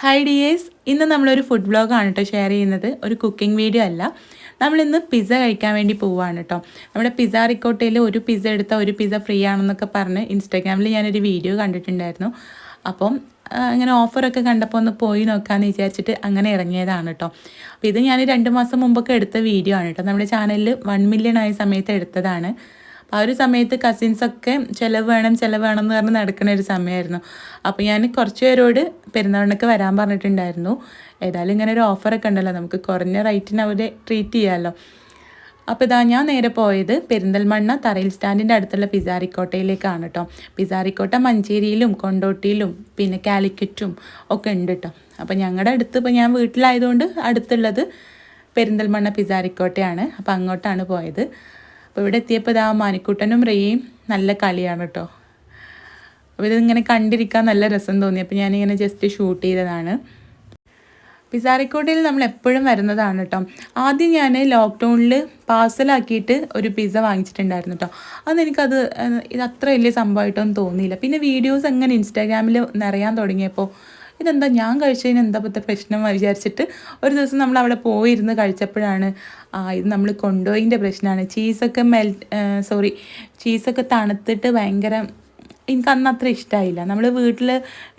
Hi dears, ഇന്ന് നമ്മളൊരു food വ്ളോഗാണ് കേട്ടോ ഷെയർ ചെയ്യുന്നത്. ഒരു കുക്കിംഗ് വീഡിയോ അല്ല. നമ്മളിന്ന് പിസ്സ കഴിക്കാൻ വേണ്ടി പോവുകയാണ് കേട്ടോ. നമ്മുടെ പിസ്സ റിക്കോട്ടയിൽ ഒരു പിസ്സ എടുത്താൽ ഒരു പിസ്സ ഫ്രീ ആണെന്നൊക്കെ പറഞ്ഞ് ഇൻസ്റ്റാഗ്രാമിൽ ഞാനൊരു വീഡിയോ കണ്ടിട്ടുണ്ടായിരുന്നു. അപ്പം അങ്ങനെ ഓഫറൊക്കെ കണ്ടപ്പോൾ ഒന്ന് പോയി നോക്കാമെന്ന് വിചാരിച്ചിട്ട് അങ്ങനെ ഇറങ്ങിയതാണ് കേട്ടോ. അപ്പോൾ ഇത് ഞാൻ 2 മാസം മുമ്പൊക്കെ എടുത്ത വീഡിയോ ആണ് കേട്ടോ. നമ്മുടെ ചാനലിൽ 1 മില്യൺ ആയ സമയത്ത് എടുത്തതാണ്. ആ ഒരു സമയത്ത് കസിൻസൊക്കെ ചിലവ് വേണം എന്ന് പറഞ്ഞ് നടക്കുന്ന ഒരു സമയമായിരുന്നു. അപ്പോൾ ഞാൻ കുറച്ച് പേരോട് പെരുന്നാളിനൊക്കെ വരാൻ പറഞ്ഞിട്ടുണ്ടായിരുന്നു. ഏതായാലും ഇങ്ങനെ ഒരു ഓഫറൊക്കെ ഉണ്ടല്ലോ, നമുക്ക് കുറഞ്ഞ റേറ്റിന് അവരെ ട്രീറ്റ് ചെയ്യാമല്ലോ. അപ്പോൾ ഇതാ ഞാൻ നേരെ പോയത് പെരിന്തൽമണ്ണ തറയിൽ സ്റ്റാൻഡിൻ്റെ അടുത്തുള്ള പിസ്സ റിക്കോട്ടയിലേക്കാണ് കേട്ടോ. പിസ്സ റിക്കോട്ട മഞ്ചേരിയിലും കൊണ്ടോട്ടിയിലും പിന്നെ കാലിക്കറ്റും ഒക്കെ ഉണ്ട് കേട്ടോ. അപ്പോൾ ഞങ്ങളുടെ അടുത്ത് ഇപ്പോൾ ഞാൻ വീട്ടിലായതുകൊണ്ട് അടുത്തുള്ളത് പെരിന്തൽമണ്ണ പിസ്സ റിക്കോട്ടയാണ്. അപ്പോൾ അങ്ങോട്ടാണ് പോയത്. അപ്പോൾ ഇവിടെ എത്തിയപ്പോൾ ഇതാ മാനിക്കുട്ടനും റേയും നല്ല കളിയാണ് കേട്ടോ. അപ്പോൾ ഇതിങ്ങനെ കണ്ടിരിക്കാൻ നല്ല രസം തോന്നി. അപ്പോൾ ഞാനിങ്ങനെ ജസ്റ്റ് ഷൂട്ട് ചെയ്തതാണ്. പിസ്സ റിക്കോട്ടയിൽ നമ്മൾ എപ്പോഴും വരുന്നതാണ് കേട്ടോ. ആദ്യം ഞാൻ ലോക്ക്ഡൗണിൽ പാഴ്സലാക്കിയിട്ട് ഒരു പിസ്സ വാങ്ങിച്ചിട്ടുണ്ടായിരുന്നു കേട്ടോ. അതെനിക്കത് ഇത് അത്ര വലിയ സംഭവമായിട്ടൊന്നും തോന്നിയില്ല. പിന്നെ വീഡിയോസ് എങ്ങനെ ഇൻസ്റ്റാഗ്രാമിൽ നിറയാൻ തുടങ്ങിയപ്പോൾ ഇതെന്താ ഞാൻ കഴിച്ചതിന് എന്താ പറ്റ പ്രശ്നം വിചാരിച്ചിട്ട് ഒരു ദിവസം നമ്മൾ അവിടെ പോയിരുന്ന് കഴിച്ചപ്പോഴാണ് ഇത് നമ്മൾ കൊണ്ടുപോയതിൻ്റെ പ്രശ്നമാണ്. ചീസൊക്കെ തണുത്തിട്ട് ഭയങ്കര എനിക്ക് അന്ന് അത്ര ഇഷ്ടമായില്ല. നമ്മൾ വീട്ടിൽ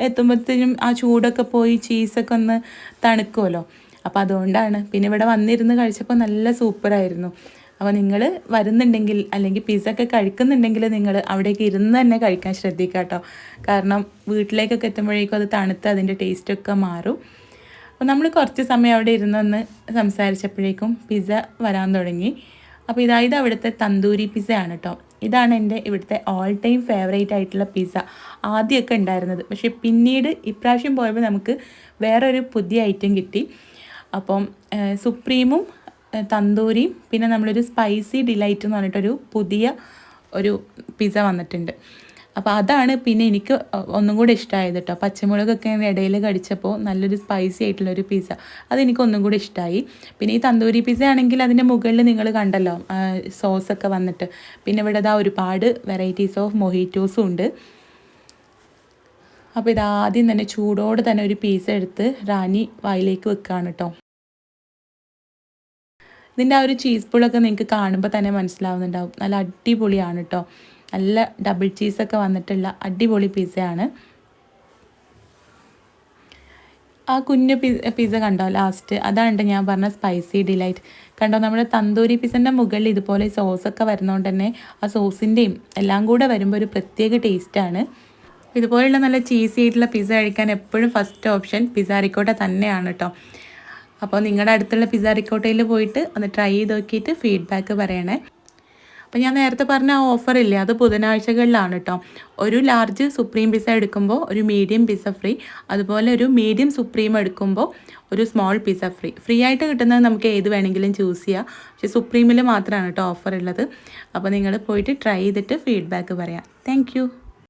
എത്തുമ്പോഴത്തേനും ആ ചൂടൊക്കെ പോയി ചീസൊക്കെ ഒന്ന് തണുക്കുമല്ലോ. അപ്പോൾ അതുകൊണ്ടാണ്. പിന്നെ ഇവിടെ വന്നിരുന്ന് കഴിച്ചപ്പോൾ നല്ല സൂപ്പറായിരുന്നു. അപ്പോൾ നിങ്ങൾ വരുന്നുണ്ടെങ്കിൽ അല്ലെങ്കിൽ പിസ്സ ഒക്കെ കഴിക്കുന്നുണ്ടെങ്കിൽ നിങ്ങൾ അവിടേക്ക് ഇരുന്ന് തന്നെ കഴിക്കാൻ ശ്രദ്ധിക്കുക കേട്ടോ. കാരണം വീട്ടിലേക്കൊക്കെ എത്തുമ്പോഴേക്കും അത് തണുത്ത് അതിൻ്റെ ടേസ്റ്റൊക്കെ മാറും. അപ്പോൾ നമ്മൾ കുറച്ച് സമയം അവിടെ ഇരുന്നൊന്ന് സംസാരിച്ചപ്പോഴേക്കും പിസ്സ വരാൻ തുടങ്ങി. അപ്പോൾ ഇത് അവിടുത്തെ തന്തൂരി പിസ്സയാണ് കേട്ടോ. ഇതാണ് എൻ്റെ ഇവിടുത്തെ ഓൾ ടൈം ഫേവറേറ്റ് ആയിട്ടുള്ള പിസ്സ. ആദ്യമൊക്കെ ഉണ്ടായിരുന്നത്, പക്ഷേ പിന്നീട് ഇപ്രാവശ്യം പോയപ്പോൾ നമുക്ക് വേറൊരു പുതിയ ഐറ്റം കിട്ടി. അപ്പം സുപ്രീമും തന്തൂരിയും പിന്നെ നമ്മളൊരു സ്പൈസി ഡിലൈറ്റ് എന്ന് പറഞ്ഞിട്ടൊരു പുതിയ ഒരു പിസ്സ വന്നിട്ടുണ്ട്. അപ്പോൾ അതാണ് പിന്നെ എനിക്ക് ഒന്നും കൂടി ഇഷ്ടമായത് കേട്ടോ. പച്ചമുളകൊക്കെ ഇടയിൽ കടിച്ചപ്പോൾ നല്ലൊരു സ്പൈസി ആയിട്ടുള്ളൊരു പിസ്സ, അതെനിക്ക് ഒന്നും കൂടി ഇഷ്ടമായി. പിന്നെ ഈ തന്തൂരി പിസ്സ ആണെങ്കിൽ അതിൻ്റെ മുകളിൽ നിങ്ങൾ കണ്ടല്ലോ സോസൊക്കെ വന്നിട്ട്. പിന്നെ ഇവിടെ ഒരുപാട് വെറൈറ്റീസ് ഓഫ് മൊഹിറ്റോസും ഉണ്ട്. അപ്പോൾ ഇതാദ്യം തന്നെ ചൂടോടെ തന്നെ ഒരു പീസ് എടുത്ത് റാണി വായിലേക്ക് വെക്കുകയാണ് കേട്ടോ. ഇതിൻ്റെ ആ ഒരു ചീസ് പുളൊക്കെ നിങ്ങൾക്ക് കാണുമ്പോൾ തന്നെ മനസ്സിലാവുന്നുണ്ടാവും. നല്ല അടിപൊളിയാണ് കേട്ടോ. നല്ല ഡബിൾ ചീസൊക്കെ വന്നിട്ടുള്ള അടിപൊളി പിസ്സയാണ്. ആ കുഞ്ഞു പിസ്സ കണ്ടോ ലാസ്റ്റ്, അതാണ് ഞാൻ പറഞ്ഞ സ്പൈസി ഡിലൈറ്റ്. കണ്ടോ നമ്മുടെ തന്തൂരി പിസ്സൻ്റെ മുകളിൽ ഇതുപോലെ സോസൊക്കെ വരുന്നതുകൊണ്ട് തന്നെ ആ സോസിൻ്റെയും എല്ലാം കൂടെ വരുമ്പോൾ ഒരു പ്രത്യേക ടേസ്റ്റാണ്. ഇതുപോലുള്ള നല്ല ചീസി ആയിട്ടുള്ള പിസ്സ കഴിക്കാൻ എപ്പോഴും ഫസ്റ്റ് ഓപ്ഷൻ പിസ്സ റിക്കോട്ട തന്നെയാണ് കേട്ടോ. അപ്പോൾ നിങ്ങളുടെ അടുത്തുള്ള പിസ്സ റിക്കോട്ടയിൽ പോയിട്ട് ഒന്ന് ട്രൈ ചെയ്ത് നോക്കിയിട്ട് ഫീഡ്ബാക്ക് പറയണേ. അപ്പോൾ ഞാൻ നേരത്തെ പറഞ്ഞ ആ ഓഫറില്ലേ, അത് ബുധനാഴ്ചകളിലാണ് കേട്ടോ. ഒരു ലാർജ് സുപ്രീം പിസ്സ എടുക്കുമ്പോൾ ഒരു മീഡിയം പിസ്സ ഫ്രീ, അതുപോലെ ഒരു മീഡിയം സുപ്രീം എടുക്കുമ്പോൾ ഒരു സ്മോൾ പിസ്സ ഫ്രീ ആയിട്ട് കിട്ടുന്നത് നമുക്ക് ഏത് വേണമെങ്കിലും ചൂസ് ചെയ്യാം. പക്ഷേ സുപ്രീമിൽ മാത്രമാണ് കേട്ടോ ഓഫർ ഉള്ളത്. അപ്പോൾ നിങ്ങൾ പോയിട്ട് ട്രൈ ചെയ്തിട്ട് ഫീഡ്ബാക്ക് പറയാം. താങ്ക്